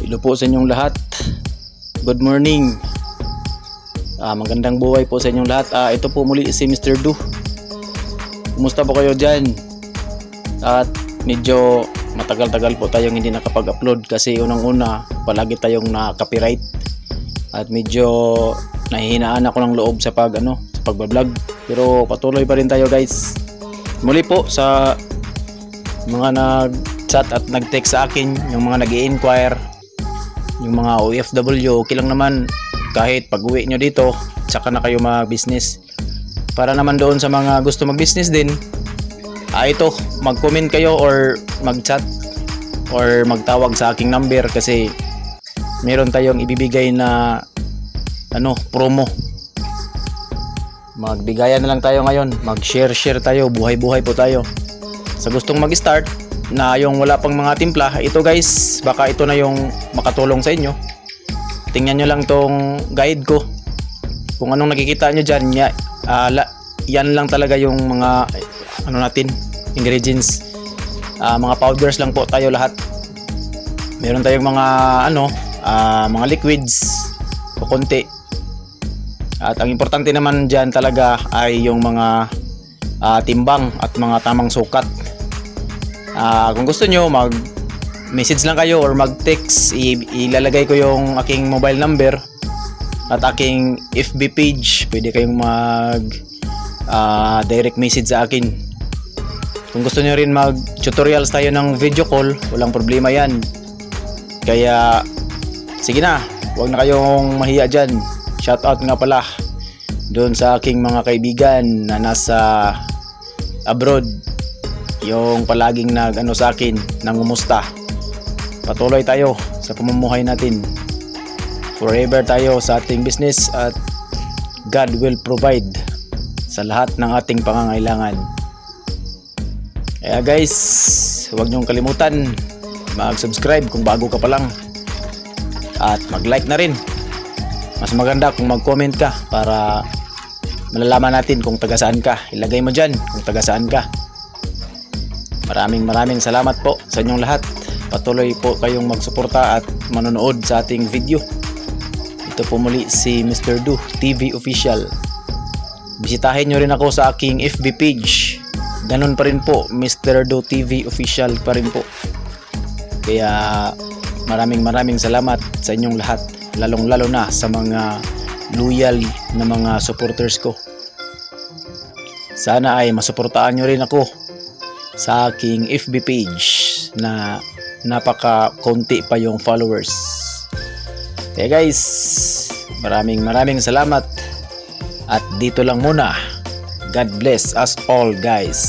Hello po sa inyong lahat. Good morning. Magandang buhay po sa inyong lahat. Ito po muli si Mr. Du. Kumusta po kayo dyan? At medyo matagal-tagal po tayong hindi nakapag-upload kasi unang-una palagi tayong na-copyright. At medyo nahihinaan ako ng loob sa pagbablog. Pero patuloy pa rin tayo guys. Muli po sa mga nag-chat at nag-text sa akin, yung mga nag-i-inquire, yung mga OFW, okay lang naman kahit pag-uwi nyo dito tsaka na kayo mag-business. Para naman doon sa mga gusto mag-business din, ito, mag-comment kayo or mag-chat or magtawag sa aking number kasi meron tayong ibibigay na promo. Magbigayan na lang tayo ngayon, mag-share tayo, buhay-buhay po tayo. Sa gustong mag-start na yung wala pang mga timpla, ito guys, baka ito na yung makatulong sa inyo. Tingnan nyo lang tong guide ko. Kung anong nakikita nyo dyan, yan lang talaga yung mga ingredients. Mga powders lang po tayo lahat. Meron tayong mga mga liquids o konti. At ang importante naman dyan talaga ay yung mga timbang at mga tamang sukat. Kung gusto nyo, mag-message lang kayo or mag-text. Ilalagay ko yung aking mobile number at aking FB page. Pwede kayong direct message sa akin. Kung gusto nyo rin mag-tutorials tayo ng video call, walang problema yan. Kaya, sige na, huwag na kayong mahiya dyan. Shoutout nga pala doon sa aking mga kaibigan na nasa abroad, yung palaging sa akin, nangumusta. Patuloy tayo sa pamumuhay natin. Forever tayo sa ating business at God will provide sa lahat ng ating pangangailangan. Kaya guys, huwag niyong kalimutan mag-subscribe kung bago ka pa lang at mag-like na rin. Mas maganda kung mag-comment ka para malalaman natin kung taga saan ka. Ilagay mo dyan kung taga saan ka. Maraming salamat po sa inyong lahat. Patuloy po kayong magsuporta at manonood sa ating video. Ito po muli si Mr. Du TV Official. Bisitahin nyo rin ako sa aking FB page. Ganun pa rin po, Mr. Du TV Official pa rin po. Kaya maraming salamat sa inyong lahat. Lalong-lalo na sa mga loyal na mga supporters ko. Sana ay masuportaan nyo rin ako sa aking FB page na napaka-konti pa yung followers. Kaya guys, maraming salamat at dito lang muna. God bless us all guys.